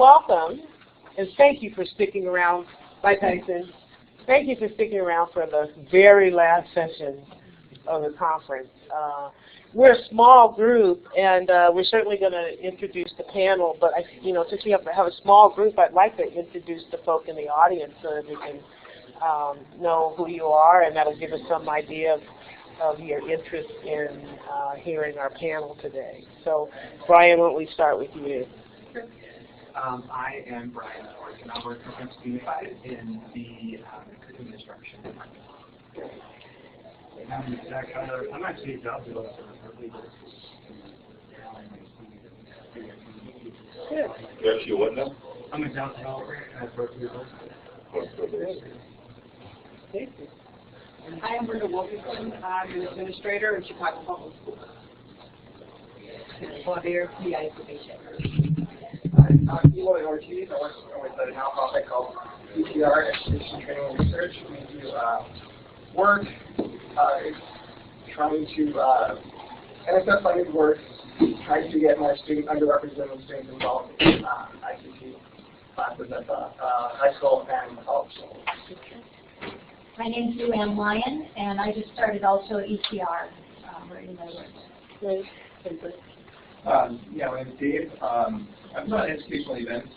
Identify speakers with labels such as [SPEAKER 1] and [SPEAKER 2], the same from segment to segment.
[SPEAKER 1] welcome, and thank you for sticking around. Bye, Tyson. Thank you for sticking around for the very last session of the conference. We're a small group, and we're certainly going to introduce the panel, but since we have a small group, I'd like to introduce the folk in the audience so that we can know who you are, and that'll give us some idea of your interest in hearing our panel today. So, Brian, why don't we start with you?
[SPEAKER 2] Sure. I am Brian Fork, and I work for SFUSD Unified in the curriculum instruction department. I'm Zach Tyler. I'm actually a job developer.
[SPEAKER 1] Good.
[SPEAKER 3] You're actually what now?
[SPEAKER 2] I'm a job developer and I work with
[SPEAKER 1] Thank you.
[SPEAKER 4] Hi, I'm Brenda Wilkinson. I'm an administrator in Chicago Public Schools. Olivia, MPICT.
[SPEAKER 5] I'm Eloy Ortiz. I work with a nonprofit called UTR, Education Training and Research. We do work trying to NSF-funded work, trying to get more underrepresented students involved in ICT classes at the high school and college level.
[SPEAKER 6] My name is Sue Ann Lyon, and I just started also at ECR right in my work.
[SPEAKER 1] Great.
[SPEAKER 7] Yeah, my name is Dave. I'm not in educational events,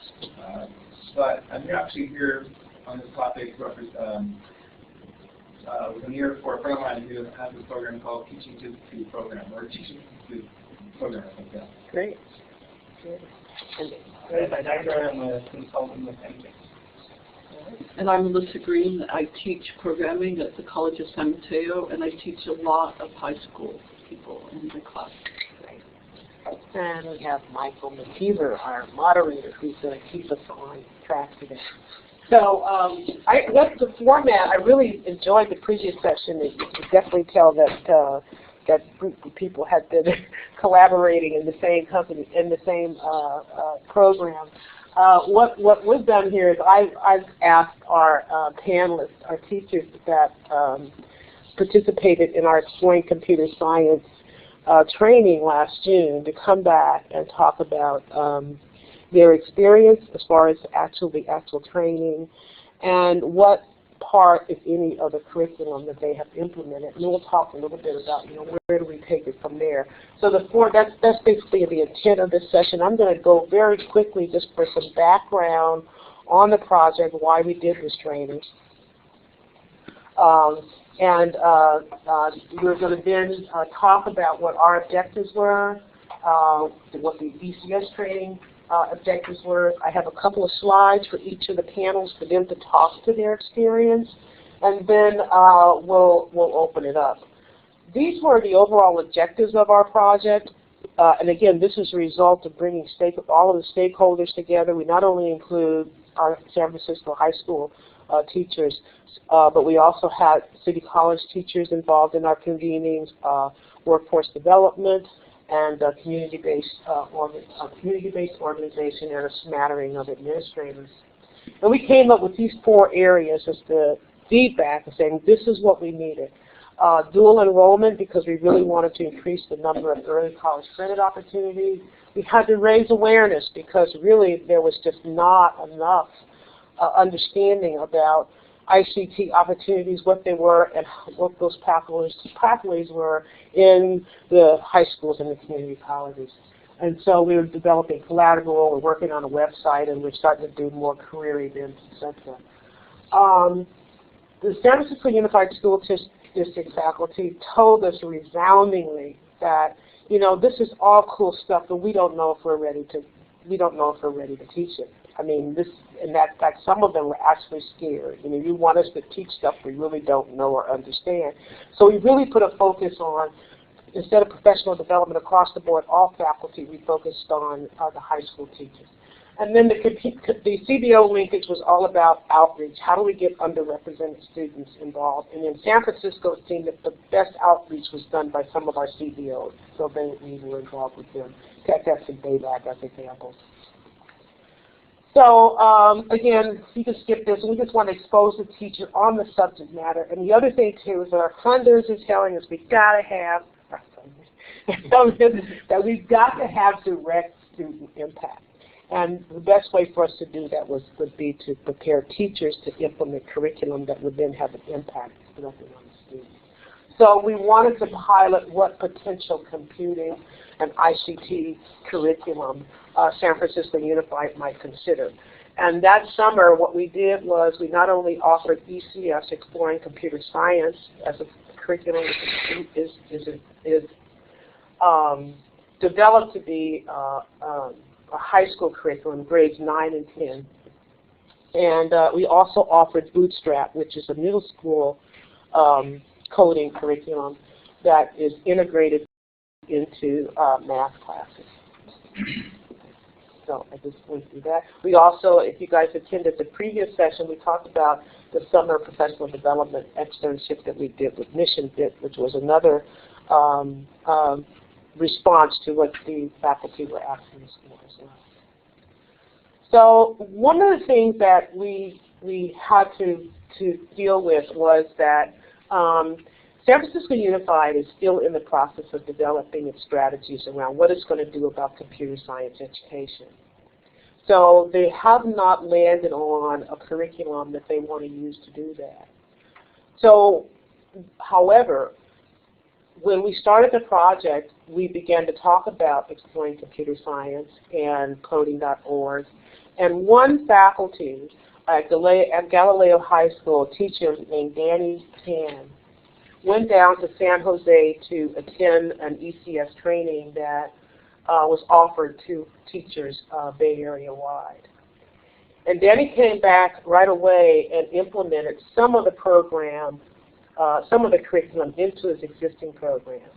[SPEAKER 7] but I'm actually here on this topic I'm here for a friend of mine who has a program called Teaching to the Program, or Teaching to the Program, I think, yeah.
[SPEAKER 1] Great. Good.
[SPEAKER 5] I'm a consultant with MPICT.
[SPEAKER 8] And I'm Melissa Green. I teach programming at the College of San Mateo, and I teach a lot of high school people in my class.
[SPEAKER 1] And we have Michael McKeever, our moderator, who's going to keep us on track today. So that's the format. I really enjoyed the previous session. You could definitely tell that that group of people had been collaborating in the same company, in the same program. What we've done here is I've asked our panelists, our teachers that participated in our Exploring Computer Science training last June to come back and talk about their experience as far as the actual training and what part, if any, of the curriculum that they have implemented. And we'll talk a little bit about, where do we take it from there. So that's basically the intent of this session. I'm going to go very quickly just for some background on the project, why we did this training. We're going to then talk about what our objectives were, what the BCS training objectives were. I have a couple of slides for each of the panels for them to talk to their experience, and then we'll open it up. These were the overall objectives of our project, and again, this is a result of bringing all of the stakeholders together. We not only include our San Francisco high school teachers, but we also had city college teachers involved in our convenings, workforce development, and community-based organization, and a smattering of administrators. And we came up with these 4 areas as the feedback, saying this is what we needed. Dual enrollment, because we really wanted to increase the number of early college credit opportunities. We had to raise awareness because really there was just not enough understanding about ICT opportunities, what they were, and what those pathways were in the high schools and the community colleges. And so we were developing collateral, we're working on a website, and we're starting to do more career events, etc. The San Francisco Unified School District faculty told us resoundingly that, this is all cool stuff, but we don't know if we're ready to teach it. I mean, in fact, some of them were actually scared. You want us to teach stuff we really don't know or understand. So we really put a focus on, instead of professional development across the board, all faculty, we focused on the high school teachers. And then the CBO linkage was all about outreach. How do we get underrepresented students involved? And in San Francisco, it seemed that the best outreach was done by some of our CBOs. So we were involved with them. TechX and BATEC as examples. So again, you can skip this. We just want to expose the teacher on the subject matter. And the other thing too is that our funders are telling us we've got to have that we've got to have direct student impact. And the best way for us to do that would be to prepare teachers to implement curriculum that would then have an impact directly on the students. So we wanted to pilot what potential computing and ICT curriculum San Francisco Unified might consider. And that summer, what we did was we not only offered ECS, Exploring Computer Science, as a curriculum is developed to be a high school curriculum, grades 9 and 10. And we also offered Bootstrap, which is a middle school coding curriculum that is integrated into math classes. So I just went through that. We also, if you guys attended the previous session, we talked about the summer professional development externship that we did with Mission Fit, which was another response to what the faculty were asking us for as well. So one of the things that we had to deal with was that San Francisco Unified is still in the process of developing its strategies around what it's going to do about computer science education. So they have not landed on a curriculum that they want to use to do that. So, however, when we started the project, we began to talk about Exploring Computer Science and coding.org. And one faculty at Galileo High School, a teacher named Danny Tan, went down to San Jose to attend an ECS training that was offered to teachers Bay Area wide. And Danny came back right away and implemented some of the program, some of the curriculum into his existing program.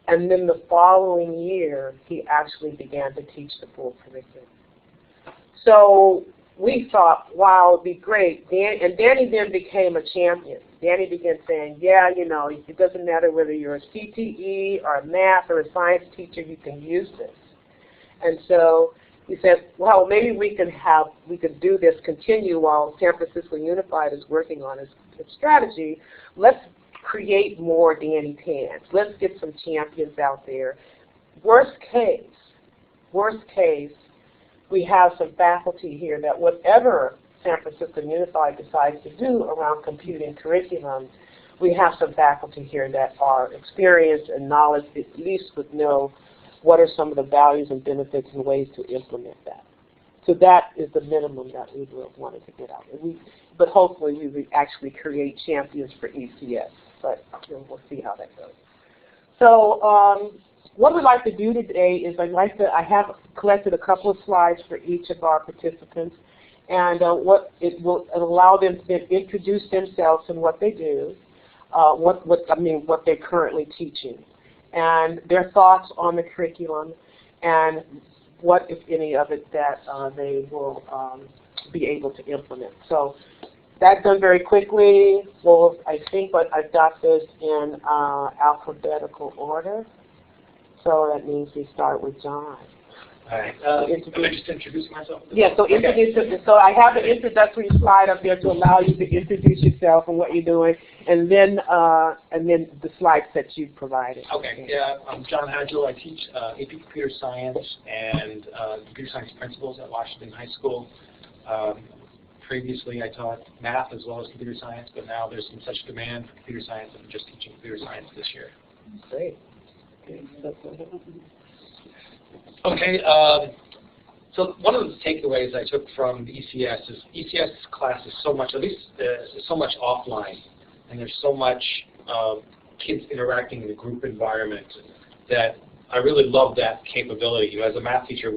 [SPEAKER 1] And then the following year, he actually began to teach the full curriculum. So we thought, wow, it'd be great. And Danny then became a champion. Danny began saying, yeah, you know, it doesn't matter whether you're a CTE or a math or a science teacher, you can use this. And so he said, well, maybe we can do this, continue while San Francisco Unified is working on its strategy. Let's create more Danny Tans. Let's get some champions out there. Worst case, we have some faculty here that whatever San Francisco Unified decides to do around computing curriculum, we have some faculty here that are experienced and knowledge, at least would know what are some of the values and benefits and ways to implement that. So that is the minimum that we wanted to get out. But hopefully we would actually create champions for ECS. But we'll see how that goes. So what we'd like to do today is I have collected a couple of slides for each of our participants, and what it will allow them to then introduce themselves and what they do, what they're currently teaching, and their thoughts on the curriculum, and what, if any, of it that they will be able to implement. So that's done very quickly. Well, I think I've got this in alphabetical order. So that means we start with John.
[SPEAKER 2] All right. Can I just introduce myself?
[SPEAKER 1] Yeah, so introduce it. So I have an introductory slide up there to allow you to introduce yourself and what you're doing, and then the slides that you provided.
[SPEAKER 2] Okay. Yeah, I'm John Agile. I teach AP Computer Science and Computer Science Principles at Washington High School. Previously, I taught math as well as computer science, but now there's been such demand for computer science, I'm just teaching computer science this year.
[SPEAKER 1] Great.
[SPEAKER 2] Okay, so one of the takeaways I took from the ECS is ECS class is so much, at least so much offline, and there's so much kids interacting in a group environment that I really love that capability. You know, as a math teacher,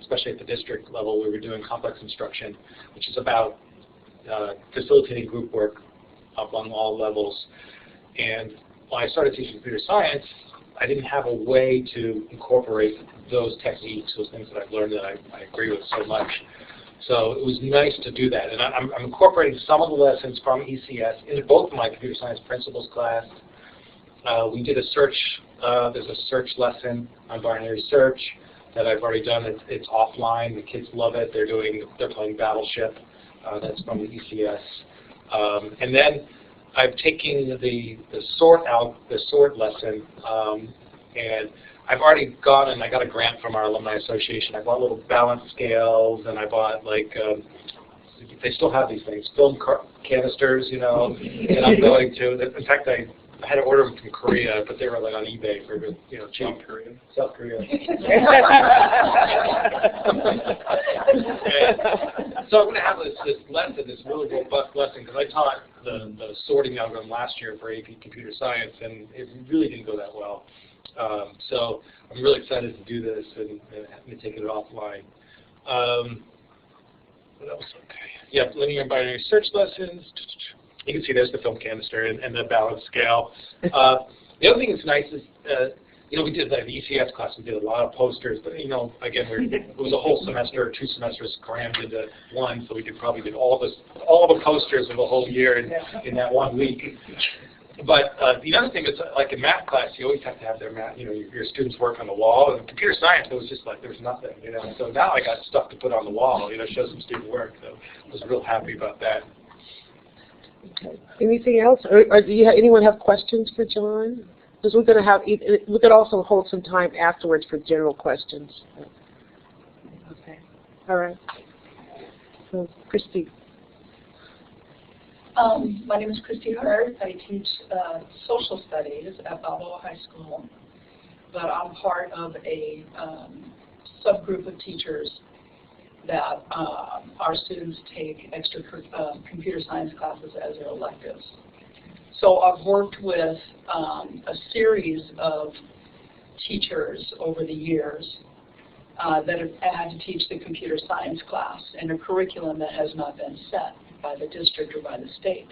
[SPEAKER 2] especially at the district level, we were doing complex instruction, which is about facilitating group work along all levels. And when I started teaching computer science, I didn't have a way to incorporate those techniques, those things that I've learned that I agree with so much. So it was nice to do that. And I'm incorporating some of the lessons from ECS into both of my computer science principles class. We did a search, there's a search lesson on binary search that I've already done. It's offline. The kids love it. They're playing Battleship. That's from the ECS. And then I've taken the sort lesson, and I've already gone and I got a grant from our alumni association. I bought little balance scales, and I bought like they still have these things, film canisters, you know. And I'm going to. In fact, I had to order them from Korea, but they were like on eBay for cheap. South Korea. So I'm going to have this lesson, this really robust lesson, because I taught the sorting algorithm last year for AP Computer Science, and it really didn't go that well. So I'm really excited to do this and taking it offline. What else? Okay. Yeah, linear and binary search lessons. You can see there's the film canister and the balance scale. The other thing that's nice is, we did the ECS class. We did a lot of posters, but again, it was a whole semester, 2 semesters crammed into one, so we probably did all the posters of a whole year in that 1 week. But the other thing is, like in math class, you always have to have their math, your students work on the wall. And in computer science, it was just like there was nothing, So now I got stuff to put on the wall, show some student work. So I was real happy about that.
[SPEAKER 1] Okay. Anything else? Or do anyone have questions for John? Because we're going to we could also hold some time afterwards for general questions. Okay. All right. So, Christy.
[SPEAKER 3] My name is Christy Hurd. I teach social studies at Balboa High School, but I'm part of a subgroup of teachers that our students take extra computer science classes as their electives. So I've worked with a series of teachers over the years that have had to teach the computer science class in a curriculum that has not been set by the district or by the state.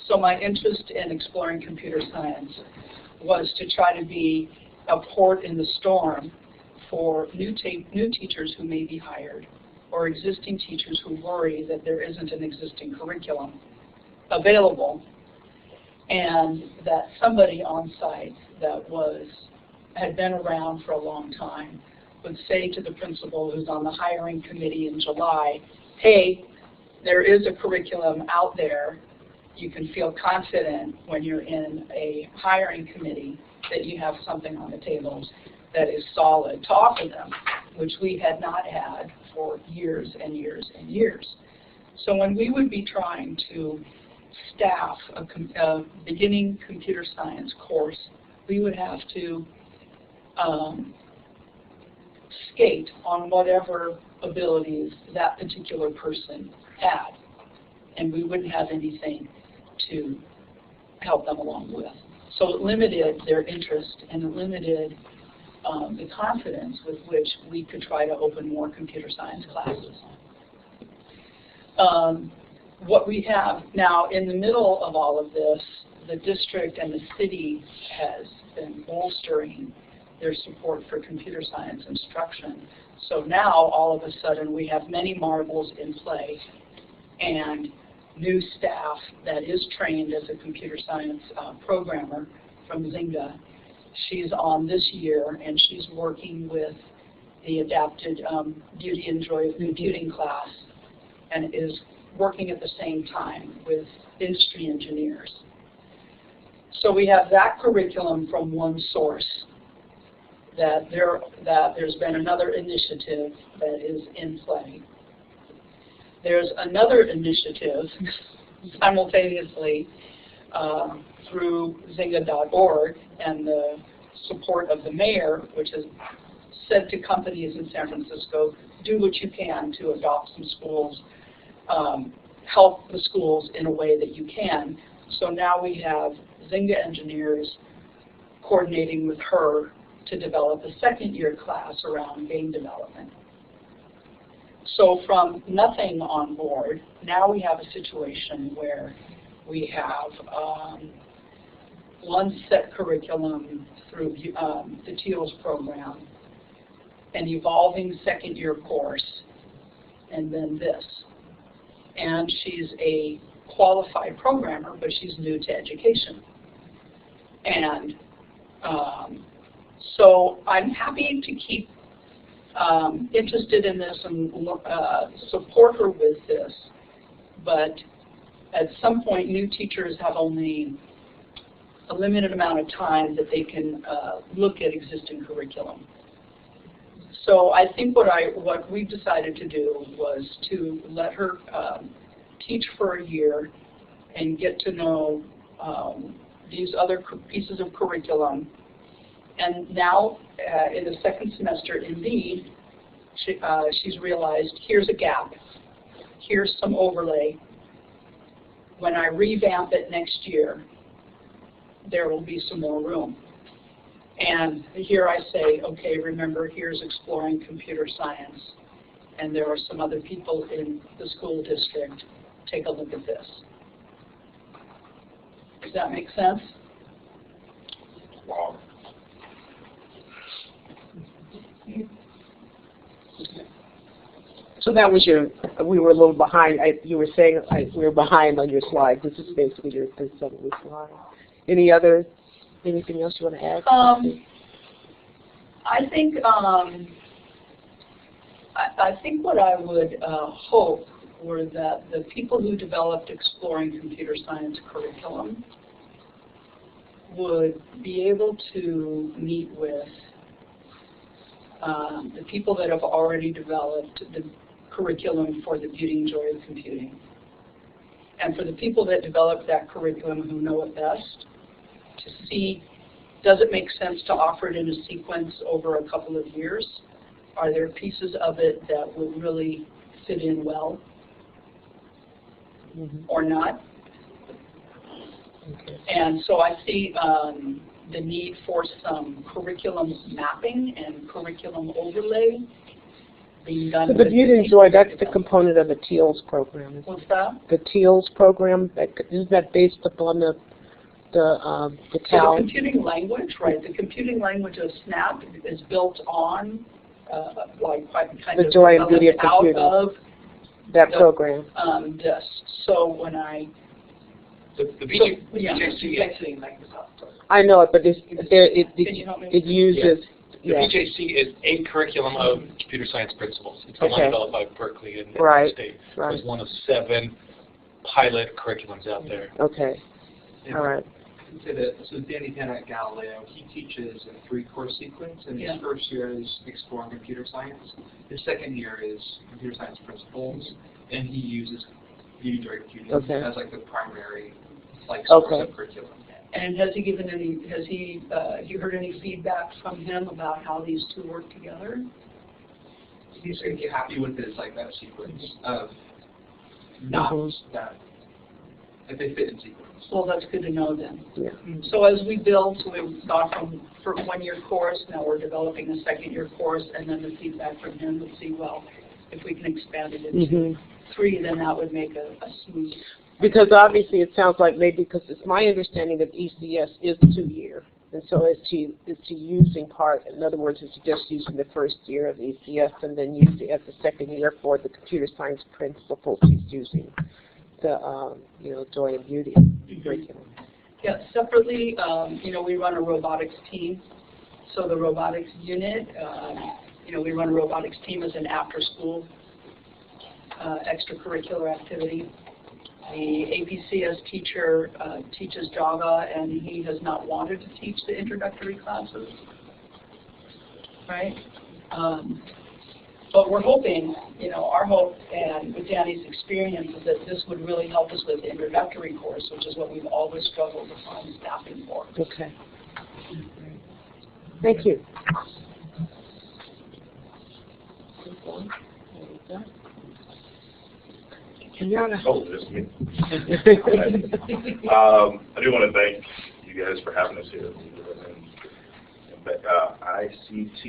[SPEAKER 3] So my interest in exploring computer science was to try to be a port in the storm for new teachers who may be hired, or existing teachers who worry that there isn't an existing curriculum available, and that somebody on site that had been around for a long time would say to the principal who's on the hiring committee in July, hey, there is a curriculum out there. You can feel confident when you're in a hiring committee that you have something on the table that is solid to offer them, which we had not had for years and years and years. So when we would be trying to staff a beginning computer science course, we would have to skate on whatever abilities that particular person had, and we wouldn't have anything to help them along with. So it limited their interest, and it limited the confidence with which we could try to open more computer science classes. What we have now, in the middle of all of this, the district and the city has been bolstering their support for computer science instruction. So now, all of a sudden, we have many marbles in play and new staff that is trained as a computer science programmer from Zynga. She's on this year, and she's working with the adapted Beauty and Joy of Computing class, and is working at the same time with industry engineers. So we have that curriculum from one source, that there's been another initiative that is in play. There's another initiative simultaneously through Zynga.org and the support of the mayor, which has said to companies in San Francisco, do what you can to adopt some schools, help the schools in a way that you can. So now we have Zynga engineers coordinating with her to develop a second-year class around game development. So from nothing on board, now we have a situation where we have one set curriculum through the TEALS program, an evolving second-year course, and then this. And she's a qualified programmer, but she's new to education. And so I'm happy to keep interested in this and support her with this, but at some point new teachers have only a limited amount of time that they can look at existing curriculum. So I think what we decided to do was to let her teach for a year and get to know these other pieces of curriculum. And now, in the second semester, indeed, she's realized here's a gap, here's some overlay. When I revamp it next year, there will be some more room. And here I say, okay, remember, here's exploring computer science, and there are some other people in the school district. Take a look at this. Does that make sense?
[SPEAKER 9] Wow.
[SPEAKER 1] So that was we were a little behind. You were saying we were behind on your slide. This is basically your summary slide. Anything else you want to add?
[SPEAKER 3] I think what I would hope were that the people who developed exploring computer science curriculum would be able to meet with the people that have already developed the curriculum for the beauty and joy of computing. And for the people that developed that curriculum who know it best, to see, does it make sense to offer it in a sequence over a couple of years? Are there pieces of it that would really fit in well or not?
[SPEAKER 1] Okay.
[SPEAKER 3] And so I see the need for some curriculum mapping and curriculum overlay being done.
[SPEAKER 1] So the beauty and joy, that's the component of the TEALS program.
[SPEAKER 3] What's that?
[SPEAKER 1] The TEALS program, isn't that based upon the
[SPEAKER 3] So
[SPEAKER 1] TAL?
[SPEAKER 3] the computing language, right? The computing language of SNAP is built on
[SPEAKER 1] The joy and beauty of computing.
[SPEAKER 3] out of
[SPEAKER 1] that program.
[SPEAKER 3] this. So when I
[SPEAKER 2] The BJC,
[SPEAKER 1] I know it, but
[SPEAKER 3] Can you help me?
[SPEAKER 1] it uses.
[SPEAKER 2] the BJC is a curriculum of computer science principles. It's the one
[SPEAKER 1] Okay.
[SPEAKER 2] developed by Berkeley and
[SPEAKER 1] Right,
[SPEAKER 2] State.
[SPEAKER 1] right.
[SPEAKER 2] It's one of 7 pilot curriculums out there.
[SPEAKER 1] Okay. All right.
[SPEAKER 10] So Danny Penn at Galileo, he teaches a 3-course sequence, and his first year is exploring computer science. His second year is computer science principles, and he uses beauty and joy computing as like the primary source of curriculum.
[SPEAKER 3] And has he given any? Has he? You heard any feedback from him about how these two work together?
[SPEAKER 10] He's happy with his that sequence of not that they fit in sequence.
[SPEAKER 3] Well, that's good to know then.
[SPEAKER 1] Yeah.
[SPEAKER 3] So as we build, so we've gone from 1-year course, now we're developing a 2nd-year course, and then the feedback from him would see, well, if we can expand it into 3, then that would make a smooth.
[SPEAKER 1] Because obviously it sounds like maybe, because it's my understanding that ECS is 2-year. And so is she using part, in other words, is she just using the first year of ECS and then use it as the 2nd year for the computer science principles she's using? The joy and beauty curriculum.
[SPEAKER 3] Yeah, separately, we run a robotics team. So the robotics unit, we run a robotics team as an after-school extracurricular activity. The APCS teacher teaches Java, and he has not wanted to teach the introductory classes, right? But we're hoping, our hope, and with Danny's experience, is that this would really help us with the introductory course, which is what we've always struggled to find staffing for.
[SPEAKER 1] Okay. Thank you.
[SPEAKER 9] Oh, just me. I do want to thank you guys for having us here. ICT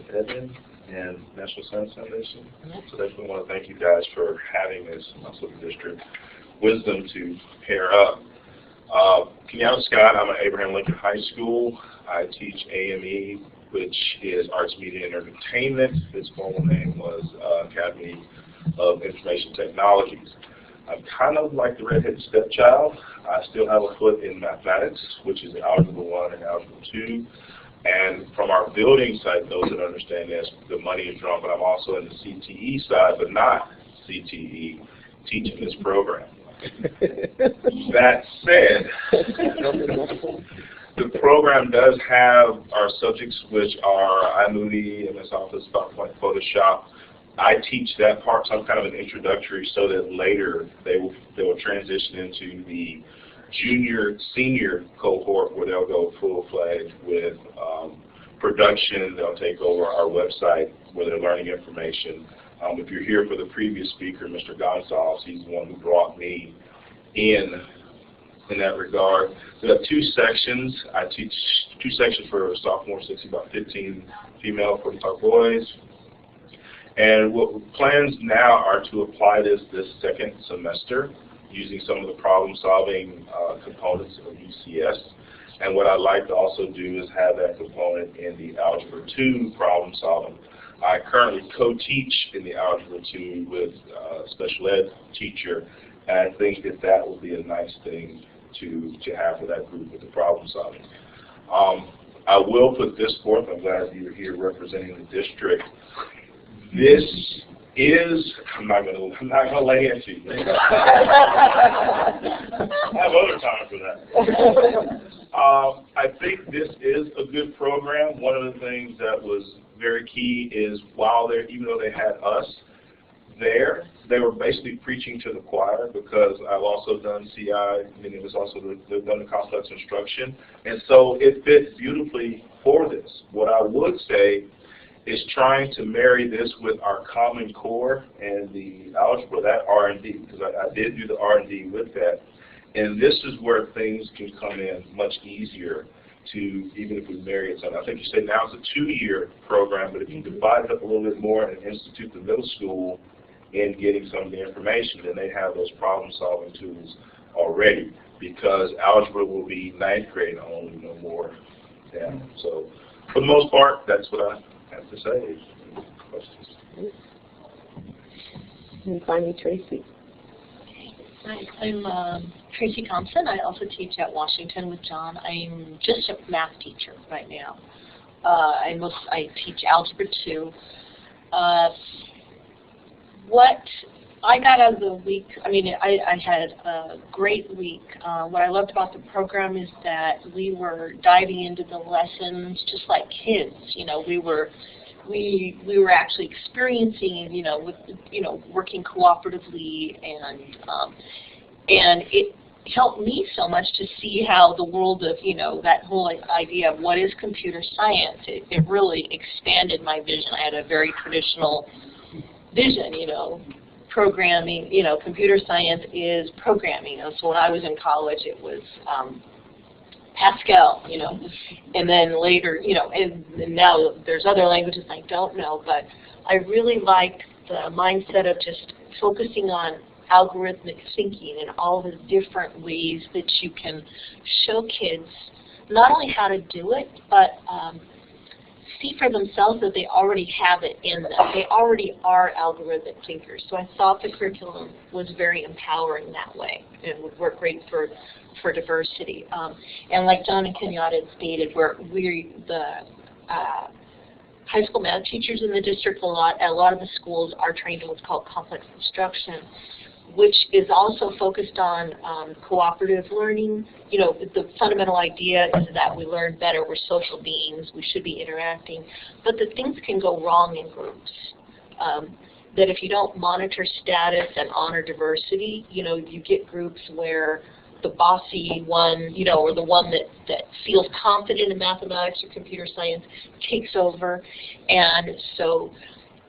[SPEAKER 9] Evan and National Science Foundation. So definitely want to thank you guys for having this also the district wisdom to pair up. Kenyatta Scott, I'm at Abraham Lincoln High School. I teach AME, which is Arts, Media, and Entertainment. Its formal name was Academy of Information Technologies. I'm kind of like the redheaded stepchild. I still have a foot in mathematics, which is Algebra 1 and Algebra 2. And from our building side, those that understand this, the money is drawn, but I'm also in the CTE side, but not CTE, teaching this program. That said, the program does have our subjects, which are iMovie, MS Office, PowerPoint, Photoshop. I teach that part, some kind of an introductory, so that later they will transition into the senior cohort, where they'll go full-fledged with production. They'll take over our website where they're learning information. If you're here for the previous speaker, Mr. Gonzalez, he's the one who brought me in that regard. We have 2 sections. I teach 2 sections for sophomores, so it's about 15 female, 45 boys. And what plans now are to apply this second semester using some of the problem-solving components of ECS. And what I'd like to also do is have that component in the Algebra 2 problem-solving. I currently co-teach in the Algebra 2 with a special ed teacher, and I think that will be a nice thing to have for that group with the problem-solving. I will put this forth. I'm glad you're here representing the district. This is, I'm not gonna lay into you. I have other time for that. I think this is a good program. One of the things that was very key is even though they had us there, they were basically preaching to the choir, because I've also done CI, meaning they've done the complex instruction, and so it fits beautifully for this. What I would say is trying to marry this with our Common Core and the algebra, that R&D, because I did do the R&D with that. And this is where things can come in much easier to, even if we marry it. I think you say now it's a 2-year program, but if you divide it up a little bit more and institute the middle school in getting some of the information, then they have those problem-solving tools already, because algebra will be 9th grade only, no more. Yeah. So for the most part, that's what I have to say. Questions?
[SPEAKER 1] And finally, Tracy.
[SPEAKER 11] Hi, I'm Tracy Thompson. I also teach at Washington with John. I'm just a math teacher right now. I teach Algebra 2. What I got out of the week, I had a great week. What I loved about the program is that we were diving into the lessons just like kids. We were actually experiencing, working cooperatively, and it helped me so much to see how the world of, that whole idea of what is computer science, it really expanded my vision. I had a very traditional vision, programming, computer science is programming. So when I was in college, it was Pascal, and then later, and now there's other languages I don't know, but I really liked the mindset of just focusing on algorithmic thinking and all the different ways that you can show kids not only how to do it, but see for themselves that they already have it in them. They already are algorithmic thinkers. So I thought the curriculum was very empowering that way. It would work great for diversity. And like John and Kenyatta had stated, we're the high school math teachers in the district, a lot of the schools are trained in what's called complex instruction, which is also focused on cooperative learning. The fundamental idea is that we learn better. We're social beings. We should be interacting. But the things can go wrong in groups. That if you don't monitor status and honor diversity, you get groups where the bossy one, or the one that feels confident in mathematics or computer science takes over. And so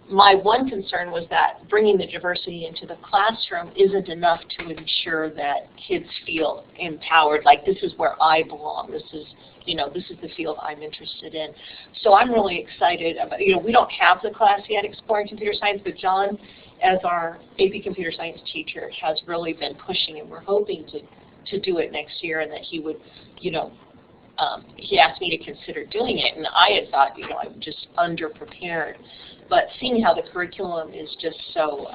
[SPEAKER 11] my one concern was that bringing the diversity into the classroom isn't enough to ensure that kids feel empowered, like this is where I belong, this is the field I'm interested in. So I'm really excited about, we don't have the class yet, Exploring Computer Science, but John, as our AP Computer Science teacher, has really been pushing, and we're hoping to do it next year, and that he would, he asked me to consider doing it, and I had thought, I'm just underprepared. But seeing how the curriculum is just so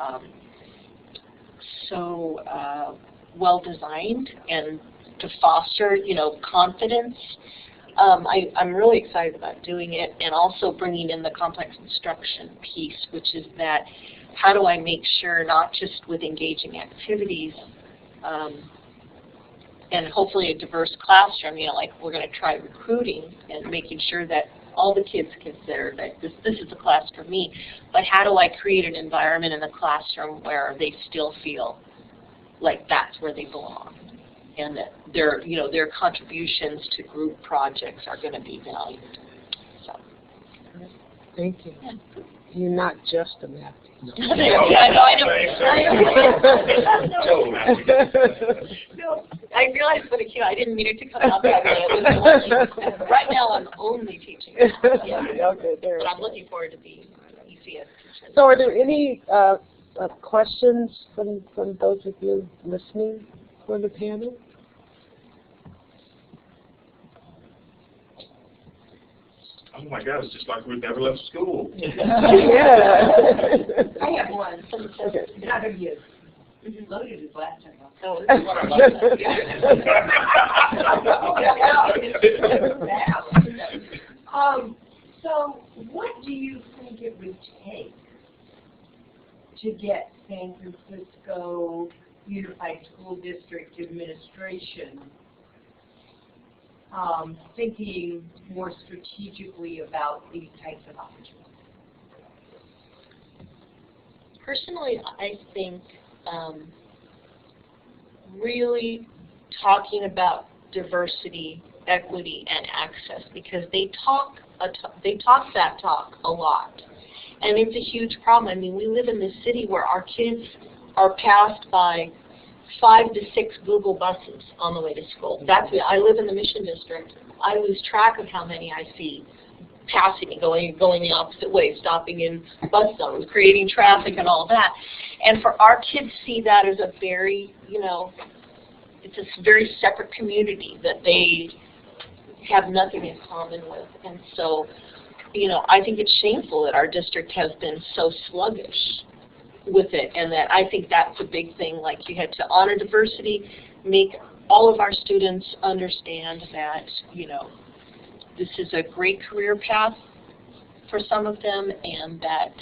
[SPEAKER 11] well designed and to foster, confidence, I'm really excited about doing it, and also bringing in the complex instruction piece, which is that how do I make sure not just with engaging activities and hopefully a diverse classroom, you know, like we're going to try recruiting and making sure that all the kids consider that this is a class for me, but how do I create an environment in the classroom where they still feel like that's where they belong, and that their, you know, their contributions to group projects are going to be valued. So.
[SPEAKER 1] Thank you. Yeah. You're not just a math teacher.
[SPEAKER 11] No, I realized when it came, I didn't mean it to come out that way. It was right now I'm only teaching. Yeah.
[SPEAKER 1] Okay, there.
[SPEAKER 11] But I'm looking forward to being ECS teacher.
[SPEAKER 1] So are there any questions from those of you listening for the panel?
[SPEAKER 9] Oh my God, it's just like we've never left school.
[SPEAKER 1] Yeah.
[SPEAKER 4] I have one.
[SPEAKER 1] Okay.
[SPEAKER 4] Not of you. Loaded his last time.
[SPEAKER 11] Oh,
[SPEAKER 4] So what do you think it would take to get San Francisco Unified School District Administration thinking more strategically about these types of opportunities?
[SPEAKER 11] Personally, I think really talking about diversity, equity, and access, because they talk that talk a lot, and it's a huge problem. I mean, we live in this city where our kids are passed by 5 to 6 Google buses on the way to school. I live in the Mission District. I lose track of how many I see passing and going the opposite way, stopping in bus zones, creating traffic and all that. And for our kids to see that as a very, you know, it's a very separate community that they have nothing in common with. And so, you know, I think it's shameful that our district has been so sluggish with it, and that I think that's a big thing. Like, you had to honor diversity, make all of our students understand that, you know, this is a great career path for some of them, and that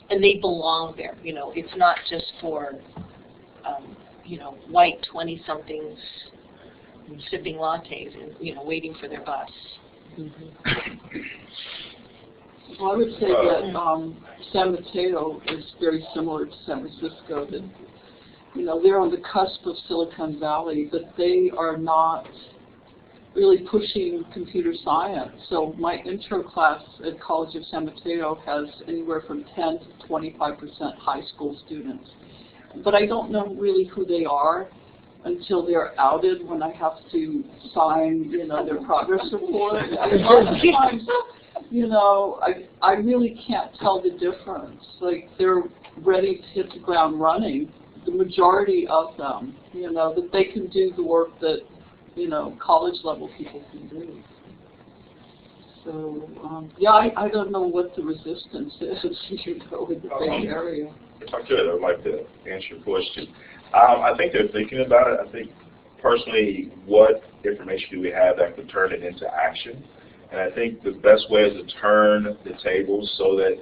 [SPEAKER 11] and they belong there. You know, it's not just for you know, white 20-somethings sipping lattes and, you know, waiting for their bus.
[SPEAKER 8] Well, I would say that San Mateo is very similar to San Francisco. That, you know, they're on the cusp of Silicon Valley, but they are not really pushing computer science. So my intro class at College of San Mateo has anywhere from 10 to 25% high school students. But I don't know really who they are until they're outed when I have to sign, you know, their progress report. And most of the times, you know, I really can't tell the difference. Like, they're ready to hit the ground running, the majority of them, you know, that they can do the work that, you know, college level people can do. So, yeah, I don't know what the resistance is, you know, in the Bay Area.
[SPEAKER 9] If I could, I would like to answer your question. I think they're thinking about it. I think, personally, what information do we have that could turn it into action? And I think the best way is to turn the tables so that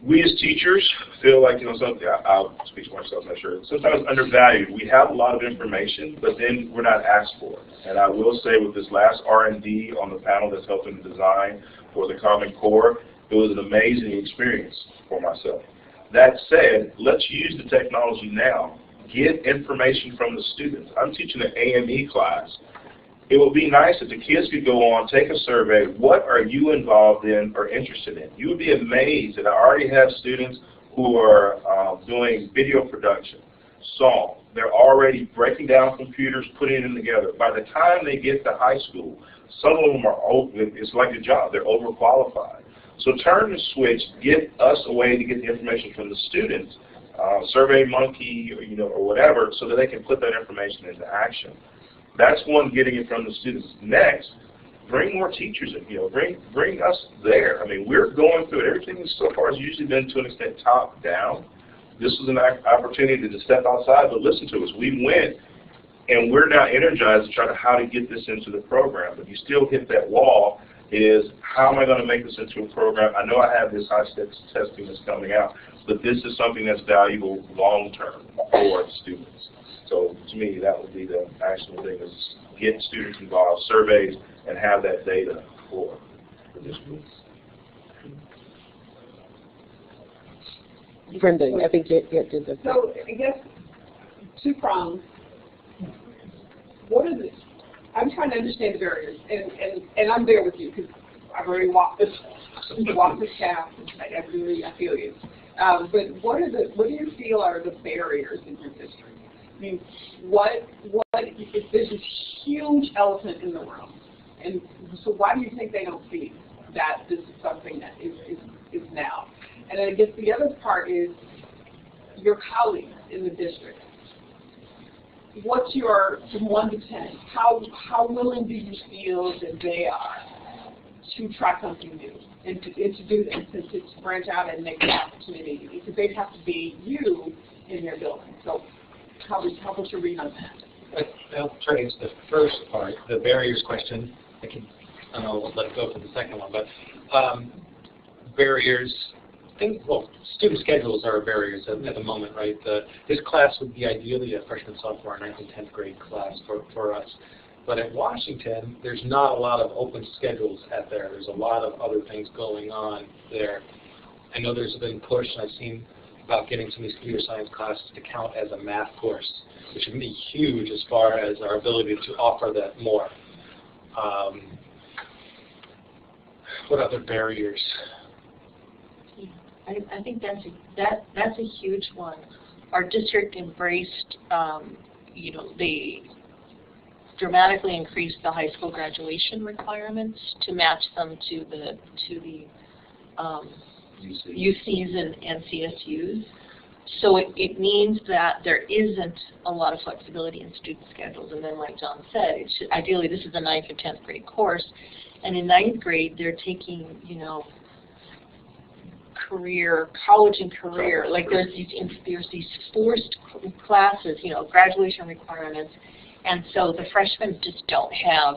[SPEAKER 9] we as teachers feel like, you know, something, I'll speak for myself, I'm not sure, sometimes undervalued. We have a lot of information, but then we're not asked for it. And I will say, with this last R&D on the panel that's helping design for the Common Core, it was an amazing experience for myself. That said, let's use the technology now. Get information from the students. I'm teaching an AME class. It would be nice if the kids could go on, take a survey. What are you involved in or interested in? You would be amazed that I already have students who are doing video production, song. They're already breaking down computers, putting them together. By the time they get to high school, some of them are it's like a job. They're overqualified. So turn the switch, get us a way to get the information from the students, SurveyMonkey, or, you know, or whatever, so that they can put that information into action. That's one, getting it from the students. Next, bring more teachers in. You know, bring us there. I mean, we're going through it. Everything so far has usually been, to an extent, top down. This was an opportunity to step outside, but listen to us. We went, and we're now energized to try to how to get this into the program. But you still hit that wall. Is how am I going to make this into a program? I know I have this high-stakes testing that's coming out, but this is something that's valuable long-term for the students. So to me, that would be the actionable thing, is get students involved, surveys, and have that data for districts.
[SPEAKER 1] Brenda, I think you did the.
[SPEAKER 4] So I guess 2 prongs. What are the? I'm trying to understand the barriers, and I'm there with you because I've already walked this path. I feel you. But what do you feel are the barriers in your district? I mean, what if there's this huge elephant in the room, and so why do you think they don't see that this is something that is now? And then I guess the other part is your colleagues in the district. What's your, from 1 to 10, how willing do you feel that they are to try something new and to do this, and to branch out and make the opportunity? Because they'd have to be you in their building. So how would you read on that?
[SPEAKER 2] I'll try to answer the first part, the barriers question. I don't know, let it go for the second one, but barriers. Well, student schedules are barriers at the moment, right? This class would be ideally a freshman, sophomore, 9th and 10th grade class for us. But at Washington, there's not a lot of open schedules there. There's a lot of other things going on there. I know there's been push, and I've seen about getting some of these computer science classes to count as a math course, which would be huge as far as our ability to offer that more. What other barriers?
[SPEAKER 11] I think that's a huge one. Our district embraced, they dramatically increased the high school graduation requirements to match them to the UCs and CSUs. So it means that there isn't a lot of flexibility in student schedules. And then, like John said, ideally this is a 9th or 10th grade course, and in 9th grade they're taking, college and career, like there's these forced classes, graduation requirements, and so the freshmen just don't have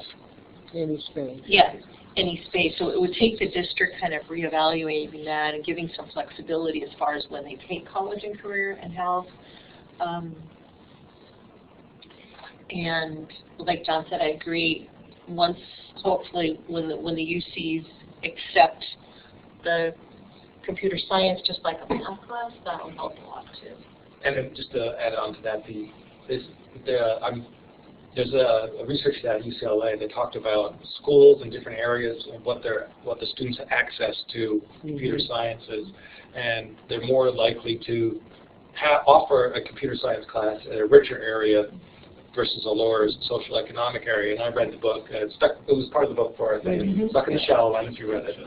[SPEAKER 1] any space.
[SPEAKER 11] Yeah, any space. So it would take the district kind of reevaluating that and giving some flexibility as far as when they take college and career and health. And like John said, I agree. Once, hopefully, when the UCs accept the computer science just like a math class, that will help a lot too.
[SPEAKER 2] And then just to add on to that, there's a research at UCLA that talked about schools in different areas and what the students have access to computer sciences, and they're more likely to offer a computer science class in a richer area versus a lower social economic area. And I read the book. It was part of the book for us. Stuck in the Shallow End, if you read it.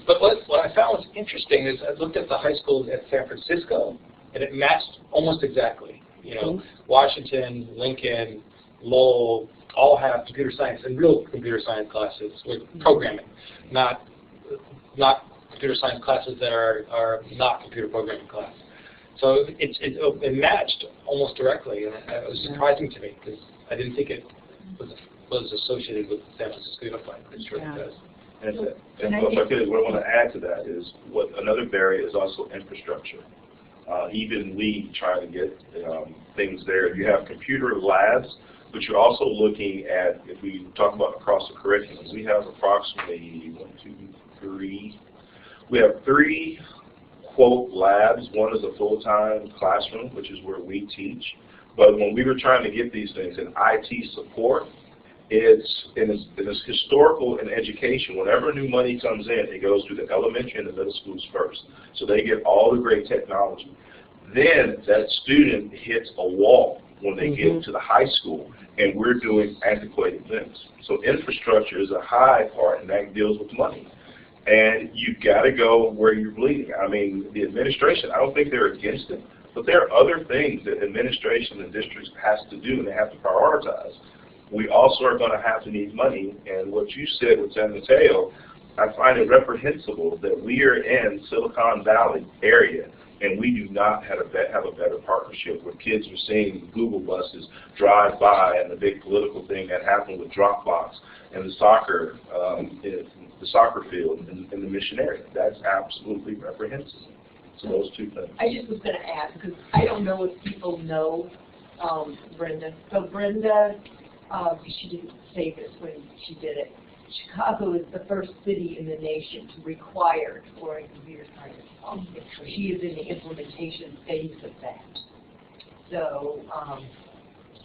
[SPEAKER 2] But what I found was interesting is I looked at the high schools at San Francisco, and it matched almost exactly. Washington, Lincoln, Lowell all have computer science and real computer science classes with programming, not computer science classes that are not computer programming classes. So it matched almost directly, and it was surprising to me because I didn't think it was associated with San Francisco Unified. I'm sure it does.
[SPEAKER 9] And if I could, what I want to add to that is another barrier is also infrastructure. Even we try to get things there. You have computer labs, but you're also looking at, if we talk about across the curriculum, we have approximately 3 quote labs. One is a full-time classroom, which is where we teach. But when we were trying to get these things in IT support, it's historical in education. Whenever new money comes in, it goes through the elementary and the middle schools first. So they get all the great technology. Then that student hits a wall when they get to the high school, and we're doing antiquated things. So infrastructure is a high part, and that deals with money. And you've got to go where you're bleeding. I mean, the administration, I don't think they're against it, but there are other things that administration and districts has to do, and they have to prioritize. We also are going to have to need money, and what you said with San Mateo, I find it reprehensible that we are in Silicon Valley area, and we do not have a better partnership where kids are seeing Google buses drive by, and the big political thing that happened with Dropbox and the soccer field in the mission area. That's absolutely reprehensible. So those two things.
[SPEAKER 3] I just was going to ask, because I don't know if people know
[SPEAKER 11] Brenda.
[SPEAKER 12] So Brenda, she didn't say this when she did it. Chicago is the first city in the nation to require for a computer science policy. She is in the implementation phase of that. So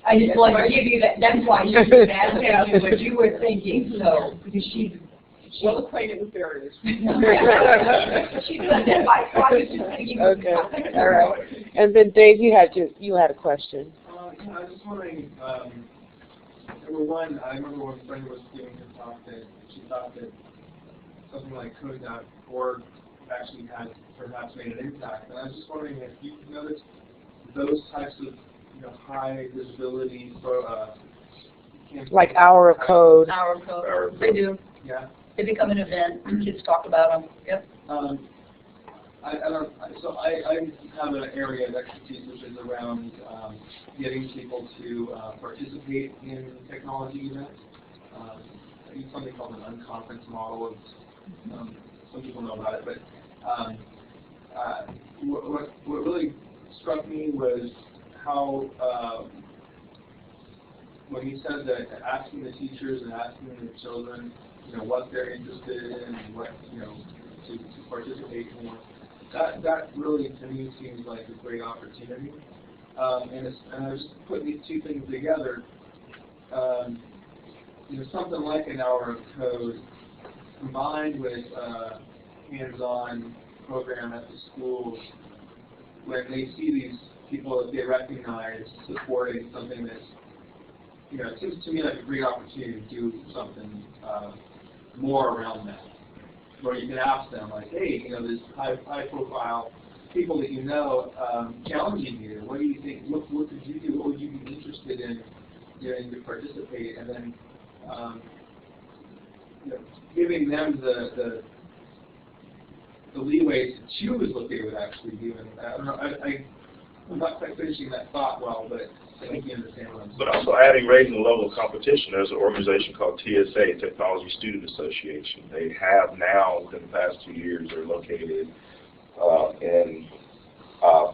[SPEAKER 12] I just wanted to give you that. That's why you did that, what you were thinking. So because she's
[SPEAKER 4] well acquainted with barriers.
[SPEAKER 12] She's done that by thinking.
[SPEAKER 1] Okay, all right. And then Dave, you had a question.
[SPEAKER 7] I was just wondering, number one, I remember when Brenda was giving her talk that she thought that something like code.org actually had perhaps made an impact. And I was just wondering if you noticed those types of high visibility
[SPEAKER 1] like Hour of Code.
[SPEAKER 3] Hour of Code. They do.
[SPEAKER 7] Yeah.
[SPEAKER 3] They become an event. Kids talk about them. Yep.
[SPEAKER 7] I have an area of expertise which is around getting people to participate in technology events. I use something called an unconference model. Some people know about it, but what really struck me was how when you said that asking the teachers and asking the children, what they're interested in and what to participate more. That really, to me, seems like a great opportunity. And I was putting these two things together. Something like an Hour of Code combined with a hands-on program at the schools, where they see these people that they recognize supporting something that's, it seems to me like a great opportunity to do something more around that. Where you can ask them, like, hey, there's high-profile people that challenging you. What do you think? What could you do? What would you be interested in doing to participate? And then giving them the leeway to choose what they would actually do. And I don't know. I'm not quite finishing that thought well, but I think you understand what I'm saying.
[SPEAKER 9] But also raising the level of competition. There's an organization called TSA, Technology Student Association. They have now, within the past 2 years, they're located in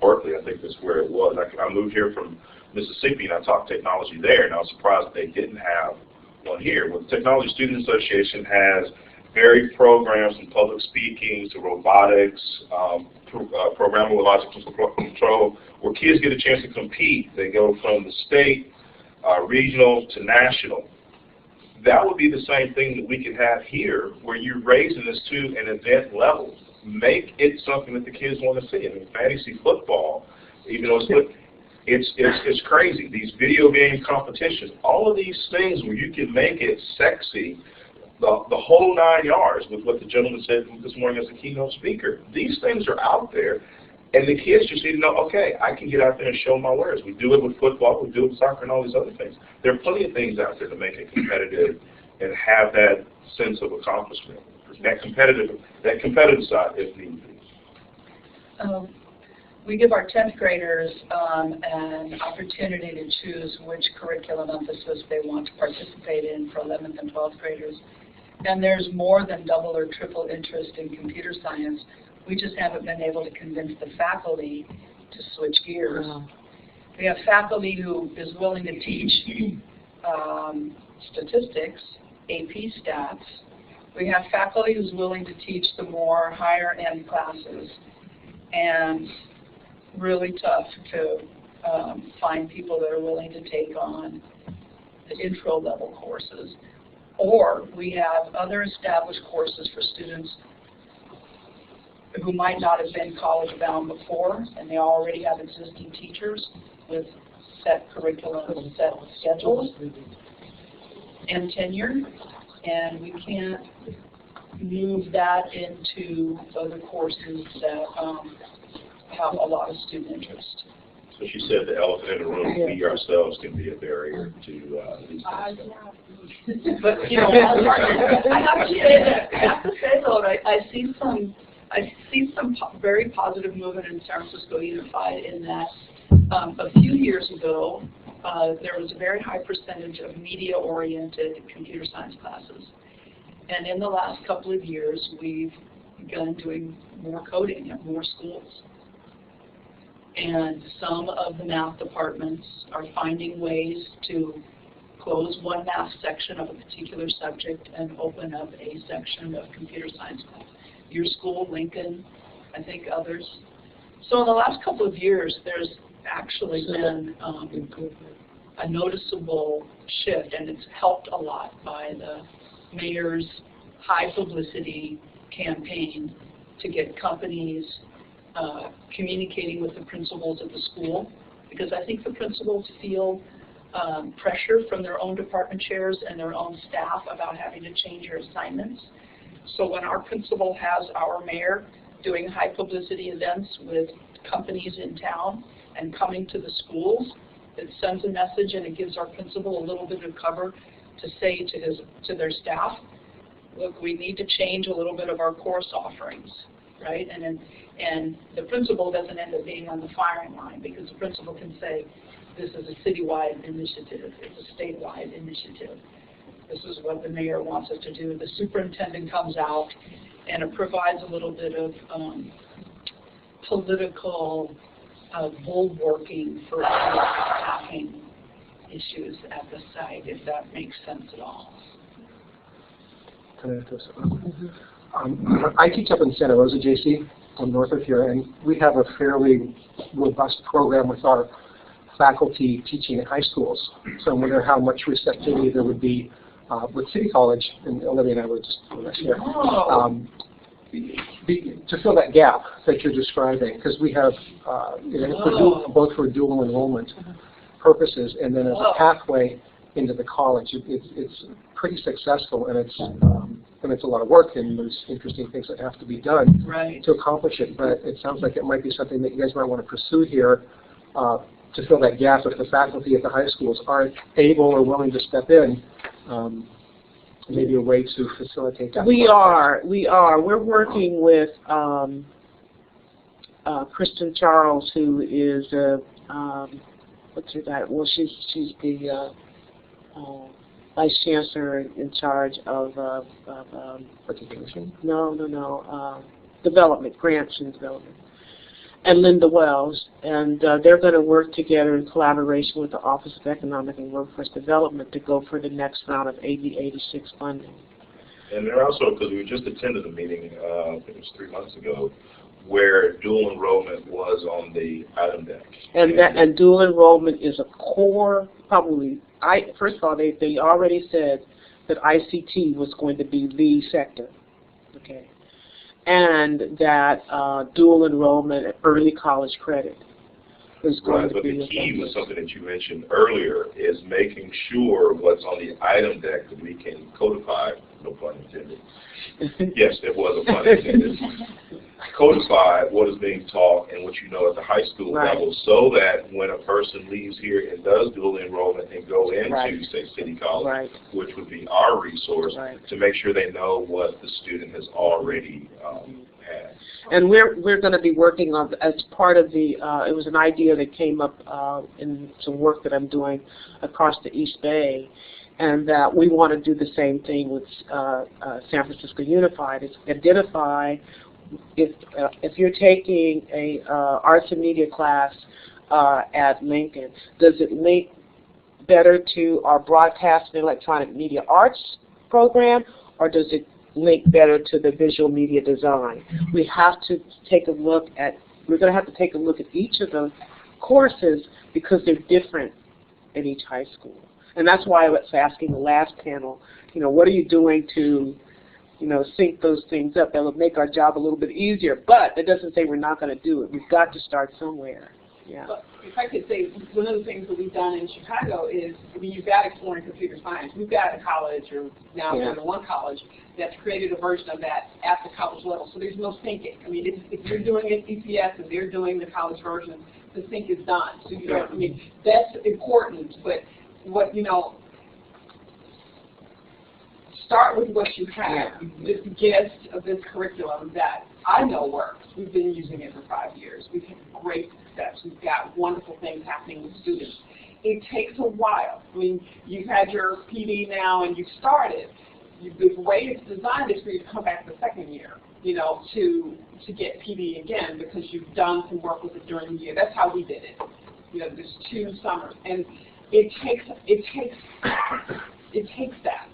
[SPEAKER 9] Berkeley. I think that's where it was. I moved here from Mississippi, and I taught technology there, and I was surprised that they didn't have one here. Well, the Technology Student Association has varied programs from public speaking to robotics, programmable logic control, where kids get a chance to compete. They go from the state, regional to national. That would be the same thing that we could have here, where you're raising this to an event level. Make it something that the kids want to see. I mean, fantasy football, even though it's crazy. These video game competitions, all of these things where you can make it sexy, the whole 9 yards, with what the gentleman said this morning as a keynote speaker. These things are out there, and the kids just need to know, okay, I can get out there and show my wares. We do it with football, we do it with soccer, and all these other things. There are plenty of things out there to make it competitive and have that sense of accomplishment. That competitive side, if need be.
[SPEAKER 3] We give our 10th graders an opportunity to choose which curriculum emphasis they want to participate in for 11th and 12th graders. And there's more than double or triple interest in computer science. We just haven't been able to convince the faculty to switch gears. We have faculty who is willing to teach statistics, AP stats. We have faculty who's willing to teach the more higher end classes. And really tough to find people that are willing to take on the intro level courses. Or we have other established courses for students who might not have been college bound before, and they already have existing teachers with set curriculum, set schedules, and tenure, and we can't move that into other courses that have a lot of student interest.
[SPEAKER 9] So she said the elephant in the room, we ourselves can be a barrier to these things.
[SPEAKER 3] But I have to say though, I see some very positive movement in San Francisco Unified in that a few years ago there was a very high percentage of media-oriented computer science classes, and in the last couple of years we've begun doing more coding at more schools. And some of the math departments are finding ways to close one math section of a particular subject and open up a section of computer science class. Your school, Lincoln, I think others. So in the last couple of years, there's actually been a noticeable shift, and it's helped a lot by the mayor's high publicity campaign to get companies communicating with the principals at the school, because I think the principals feel pressure from their own department chairs and their own staff about having to change your assignments. So when our principal has our mayor doing high publicity events with companies in town and coming to the schools, it sends a message and it gives our principal a little bit of cover to say to their staff, look, we need to change a little bit of our course offerings, right? And the principal doesn't end up being on the firing line, because the principal can say, this is a citywide initiative, it's a statewide initiative. This is what the mayor wants us to do. The superintendent comes out, and it provides a little bit of political bulwarking for staffing issues at the site, if that makes sense at all.
[SPEAKER 13] Can I add this? I teach up in Santa Rosa, JC, north of here, and we have a fairly robust program with our faculty teaching in high schools. So I wonder how much receptivity there would be with City College, and Olivia and I were just here, to fill that gap that you're describing, because we have, both for dual enrollment purposes and then as a pathway into the college. It's pretty successful, and it's a lot of work, and there's interesting things that have to be done to accomplish it. But it sounds like it might be something that you guys might want to pursue here to fill that gap if the faculty at the high schools aren't able or willing to step in. Maybe a way to facilitate that.
[SPEAKER 1] We are. We're working with Kristen Charles, who is what's her title? Well, she's the Vice Chancellor in charge of development, grants and development, and Linda Wells, and they're going to work together in collaboration with the Office of Economic and Workforce Development to go for the next round of AB 86 funding.
[SPEAKER 9] And they're also, because we just attended a meeting, I think it was 3 months ago, where dual enrollment was on the item deck.
[SPEAKER 1] And dual enrollment is a core, probably. First of all, they already said that ICT was going to be the sector, okay, and that dual enrollment, early college credit, is going to be.
[SPEAKER 9] But the key was something that you mentioned earlier, is making sure what's on the item deck that we can codify. No pun intended. Yes, there was a pun intended. Codify what is being taught and what you know at the high school level, so that when a person leaves here and does dual enrollment and go into, say, City College, which would be our resource, to make sure they know what the student has already had.
[SPEAKER 1] And we're going to be working on, as part of the, it was an idea that came up in some work that I'm doing across the East Bay, and that we want to do the same thing with San Francisco Unified. It's identify if you're taking a arts and media class at Lincoln, does it link better to our broadcast and electronic media arts program, or does it link better to the visual media design? We have to take a look at, we're going to have to take a look at each of those courses, because they're different in each high school. And that's why I was asking the last panel, what are you doing to sync those things up? That would make our job a little bit easier, but it doesn't say we're not going to do it. We've got to start somewhere. Yeah.
[SPEAKER 4] But if I could say, one of the things that we've done in Chicago is, you've got Exploring Computer Science. We've got a college, or now one college, that's created a version of that at the college level. So there's no syncing. If you're doing it ECS and they're doing the college version, the sync is done. So that's important. But start with what you have. This gist of this curriculum that I know works. We've been using it for 5 years. We've had great success. We've got wonderful things happening with students. It takes a while. You've had your PD now and you've started. The way it's designed is for you to come back the second year you know, to get PD again because you've done some work with it during the year. That's how we did it. You know, there's 2 summers, and it takes that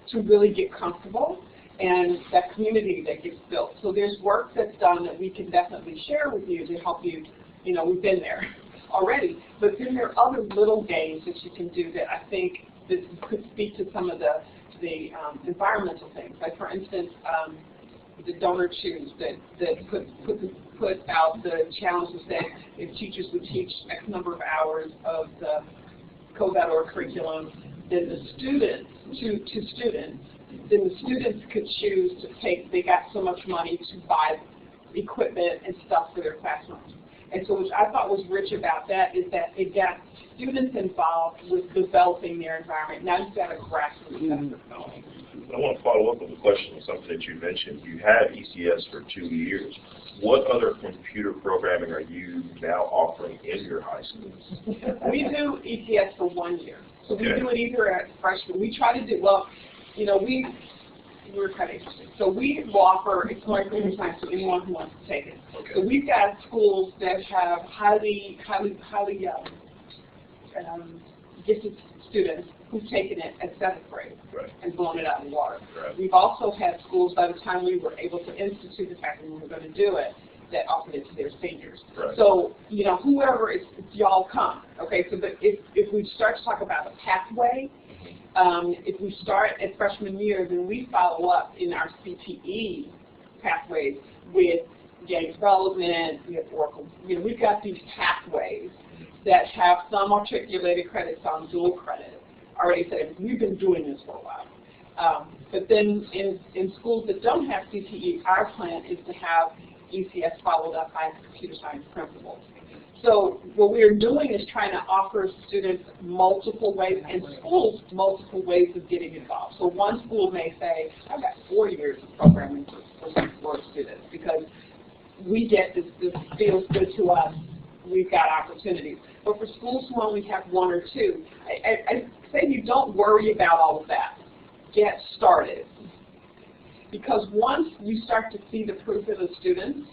[SPEAKER 4] to really get comfortable and that community that gets built. So there's work that's done that we can definitely share with you to help you. You know, we've been there already, but then there are other little games that you can do that I think that could speak to some of the environmental things. Like for instance, the donor choose that put out the challenges that if teachers would teach X number of hours of the co-ed curriculum, then the students, to students, then the students could choose to take, they got so much money to buy equipment and stuff for their classrooms. And so what I thought was rich about that is that it got students involved with developing their environment. Now you've got a grassroots effort going.
[SPEAKER 9] I want to follow up with a question on something that you mentioned. You had ECS for 2 years. What other computer programming are you now offering in your high schools?
[SPEAKER 4] We do ECS for 1 year. So we
[SPEAKER 9] Okay.
[SPEAKER 4] do it either at freshman. We try to do, well, you know, we're kind of interesting. So we will offer exploring computer science to anyone who wants to take it.
[SPEAKER 9] Okay.
[SPEAKER 4] So we've got schools that have highly gifted students who've taken it at 7th grade
[SPEAKER 9] Right.
[SPEAKER 4] and blown it out in the water.
[SPEAKER 9] Right.
[SPEAKER 4] We've also had schools, by the time we were able to institute the fact that we were going to do it, that offered it to their seniors.
[SPEAKER 9] Right.
[SPEAKER 4] So, you know, whoever it's y'all come. Okay, so but if we start to talk about a pathway, if we start at freshman year, then we follow up in our CTE pathways with game development, we have Oracle. You know, we've got these pathways that have some articulated credits on dual credit. Already said, we've been doing this for a while. But then in schools that don't have CTE, our plan is to have ECS followed up by computer science principles. So what we're doing is trying to offer students multiple ways, and schools multiple ways of getting involved. So one school may say, I've got 4 years of programming for students because we get this feels good to us, we've got opportunities. But for schools who only have 1 or 2, I say you don't worry about all of that. Get started. Because once you start to see the proof of the students,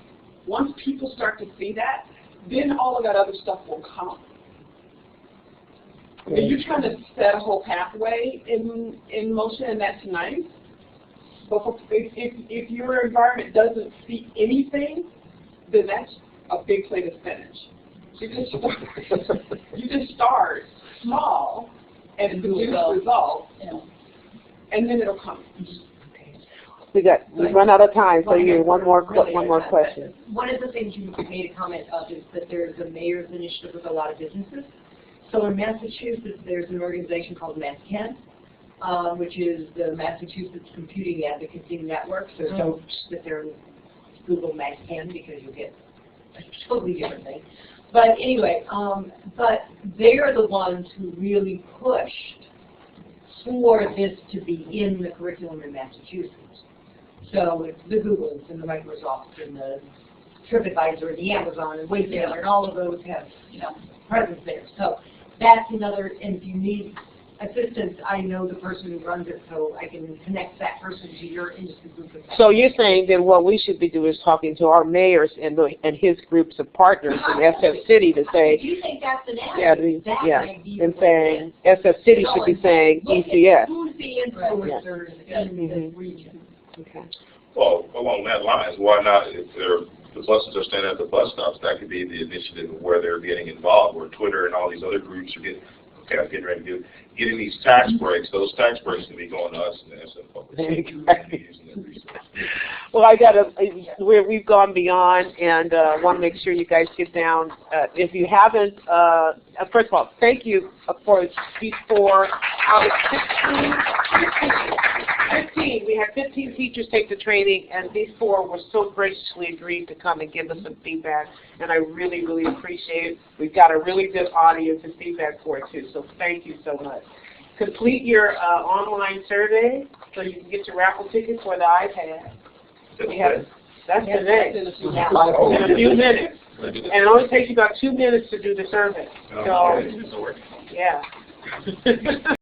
[SPEAKER 4] once people start to see that, then all of that other stuff will come. I mean, you're trying to set a whole pathway in motion, and that's nice. But if your environment doesn't see anything, then that's a big plate of spinach. You just start small and produce results, and then it'll come.
[SPEAKER 1] We've run out of time, so you one more question.
[SPEAKER 12] One of the things you made a comment of is that there's a mayor's initiative with a lot of businesses. So in Massachusetts, there's an organization called MassCan, which is the Massachusetts Computing Advocacy Network. So don't sit there and Google MassCan because you'll get a totally different thing. But anyway, but they're the ones who really pushed for this to be in the curriculum in Massachusetts. So it's the Googles and the Microsofts and the TripAdvisor and the Amazon and Wayfair and all of those have, you know, presence there. So that's another, and if you need assistance, I know the person who runs it, so I can connect that person to your industry group.
[SPEAKER 1] So you're saying that what we should be doing is talking to our mayors and his groups of partners in SF City to say,
[SPEAKER 12] If you think that's an avenue,
[SPEAKER 1] and saying SF City should be saying ECS.
[SPEAKER 12] Who's the influencers in this region?
[SPEAKER 1] Okay.
[SPEAKER 9] Well, along that lines, why not, if the buses are standing at the bus stops, that could be the initiative of where they're getting involved, where Twitter and all these other groups are getting ready to do, getting these tax breaks. Those tax breaks can be going to us in the SF Public.
[SPEAKER 1] Well, we've gone beyond, and want to make sure you guys get down. If you haven't, first of all, thank you for these 4 out of 15. We had 15 teachers take the training, and these 4 were so graciously agreed to come and give us some feedback, and I really, really appreciate it. We've got a really good audience and feedback for it, too, so thank you so much. Complete your online survey so you can get your raffle ticket for the iPad. That's today. In a few minutes. And it only takes you about 2 minutes to do the survey. So, yeah.